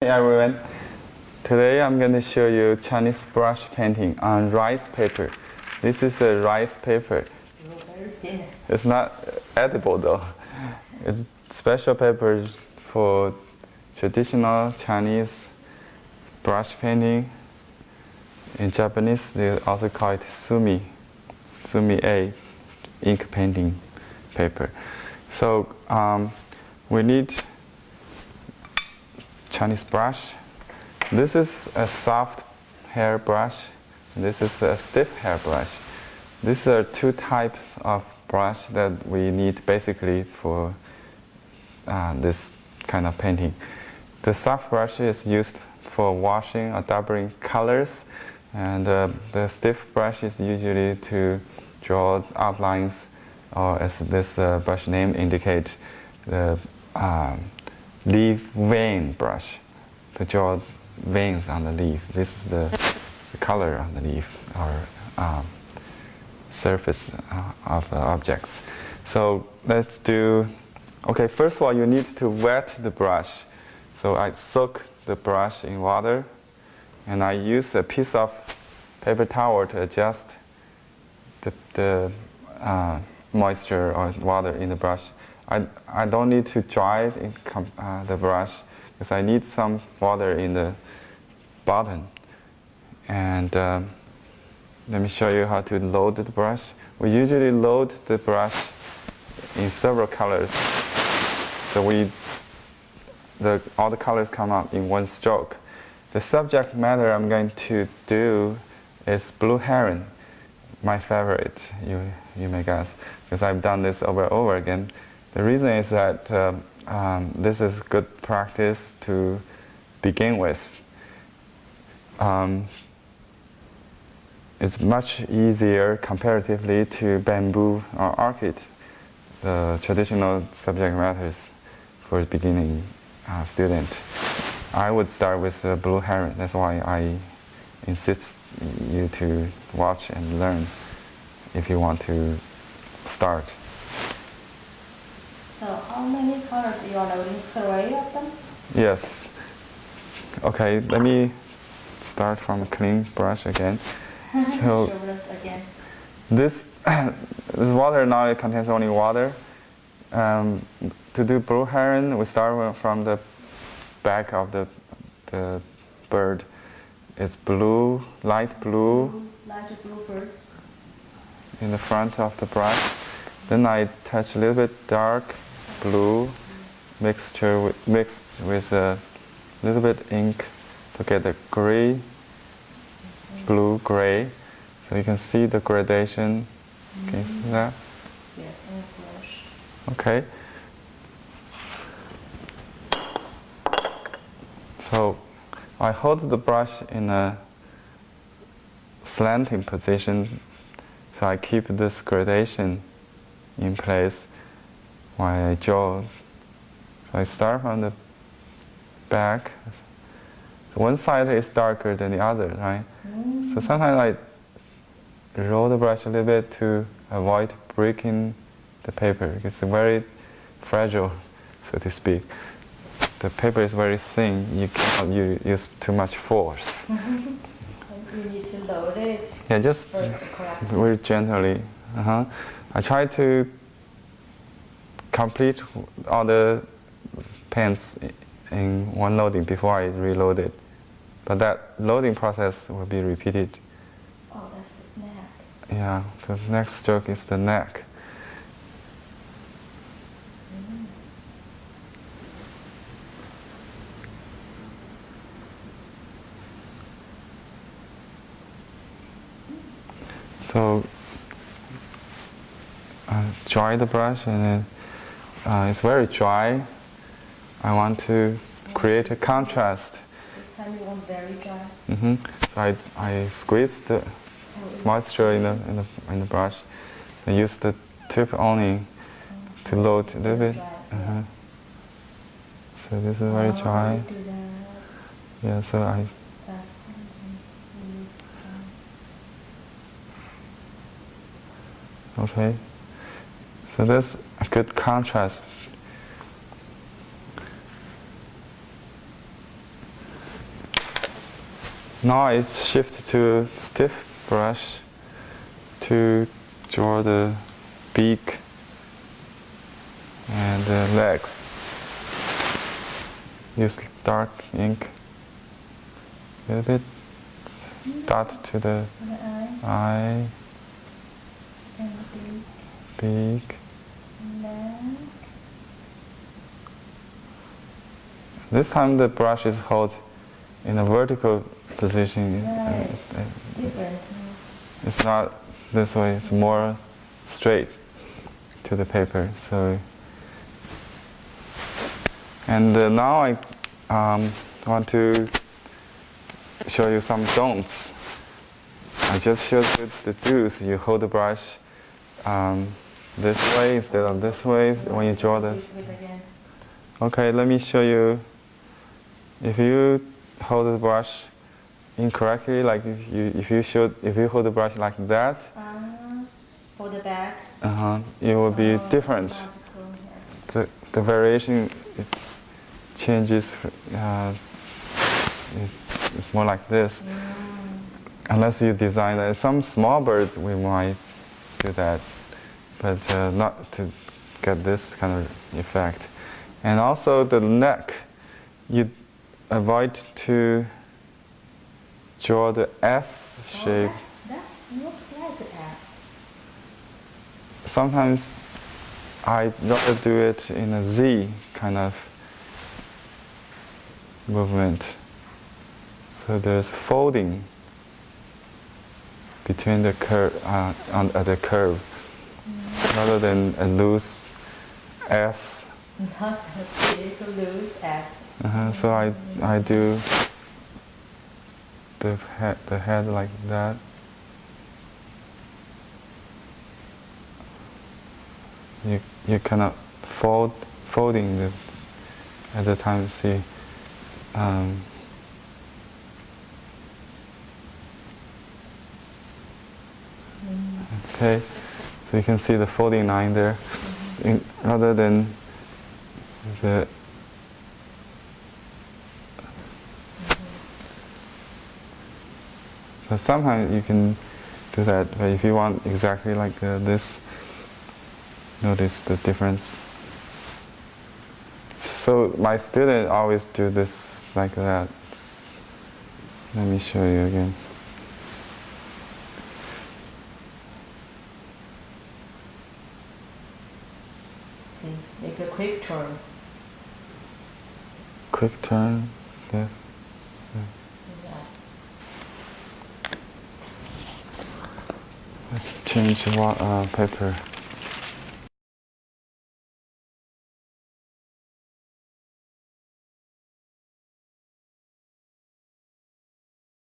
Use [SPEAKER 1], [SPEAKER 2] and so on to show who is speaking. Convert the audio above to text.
[SPEAKER 1] Hey everyone, today I'm going to show you Chinese brush painting on rice paper. This is a rice paper.
[SPEAKER 2] Very thin.
[SPEAKER 1] It's not edible though. It's special paper for traditional Chinese brush painting. In Japanese, they also call it sumi A, ink painting paper. So we need Chinese brush. This is a soft hair brush. This is a stiff hair brush. These are two types of brush that we need basically for this kind of painting. The soft brush is used for washing or dabbling colors, and the stiff brush is usually to draw outlines, or as this brush name indicates, the leaf vein brush, to draw veins on the leaf. This is the color on the leaf or surface of objects. So let's do, okay, first of all you need to wet the brush. So I soak the brush in water, and I use a piece of paper towel to adjust the moisture or water in the brush. I don't need to dry the brush because I need some water in the bottom. And let me show you how to load the brush. We usually load the brush in several colors. So all the colors come out in one stroke. The subject matter I'm going to do is blue heron, my favorite, you may guess, because I've done this over and over again. The reason is that this is good practice to begin with. It's much easier comparatively to bamboo or orchid, the traditional subject matters for a beginning student. I would start with blue heron. That's why I insist you to watch and learn if you want to start.
[SPEAKER 2] So how many colors you are loading? 3 of them?
[SPEAKER 1] Yes. Okay, let me start from a clean brush again. So
[SPEAKER 2] Show us again.
[SPEAKER 1] this water now, it contains only water. To do blue heron, we start from the back of the bird. It's blue, light blue.
[SPEAKER 2] Light blue first.
[SPEAKER 1] In the front of the brush. Then I touch a little bit dark blue mixed with a little bit ink to get a gray, blue gray. So you can see the gradation. Can you see that?
[SPEAKER 2] Yes, and brush.
[SPEAKER 1] Okay. So I hold the brush in a slanting position, so I keep this gradation in place while I draw. So I start from the back. One side is darker than the other, right? So sometimes I roll the brush a little bit to avoid breaking the paper. It's very fragile, so to speak. The paper is very thin. You cannot use too much force.
[SPEAKER 2] You need to load it.
[SPEAKER 1] Yeah, just
[SPEAKER 2] first to correct.
[SPEAKER 1] very gently. I try to complete all the paints in one loading before I reload it. But that loading process will be repeated.
[SPEAKER 2] Oh, that's the neck.
[SPEAKER 1] Yeah, the next stroke is the neck. So dry the brush, and then it's very dry. I want to create a contrast.
[SPEAKER 2] This time you want very dry.
[SPEAKER 1] So I squeeze the moisture in the brush, and use the tip only to load a little bit. So this is very dry.
[SPEAKER 2] Do that.
[SPEAKER 1] Yeah, so I.
[SPEAKER 2] That's really dry.
[SPEAKER 1] Okay. So that's a good contrast. Now I shift to stiff brush to draw the beak and the legs. Use dark ink, a little bit, dot to the eye,
[SPEAKER 2] and the
[SPEAKER 1] beak.
[SPEAKER 2] neck.
[SPEAKER 1] This time the brush is held in a vertical position.
[SPEAKER 2] Right. Different.
[SPEAKER 1] It's not this way, it's more straight to the paper. So, and now I want to show you some don'ts. I just showed you the do's. You hold the brush this way instead of this way when you draw the. Okay, let me show you. If you hold the brush incorrectly, like if you hold the brush like that,
[SPEAKER 2] For the back.
[SPEAKER 1] it will be different. The variation it changes. It's more like this. Unless you design it. Some small birds we might do that, but not to get this kind of effect. And also the neck, you avoid to draw the S shape.
[SPEAKER 2] That looks like the S.
[SPEAKER 1] Sometimes I rather do it in a Z kind of movement. So there's folding between the curve the curve, rather than a loose S.
[SPEAKER 2] Not a big loose S.
[SPEAKER 1] So I do the head like that. You cannot folding the at the time. See. Okay, so you can see the folding line there, rather than the. But sometimes you can do that, but if you want exactly like this, notice the difference. So my student always do this like that. Let me show you again.
[SPEAKER 2] See, make a quick turn.
[SPEAKER 1] Quick turn, this. Let's change paper.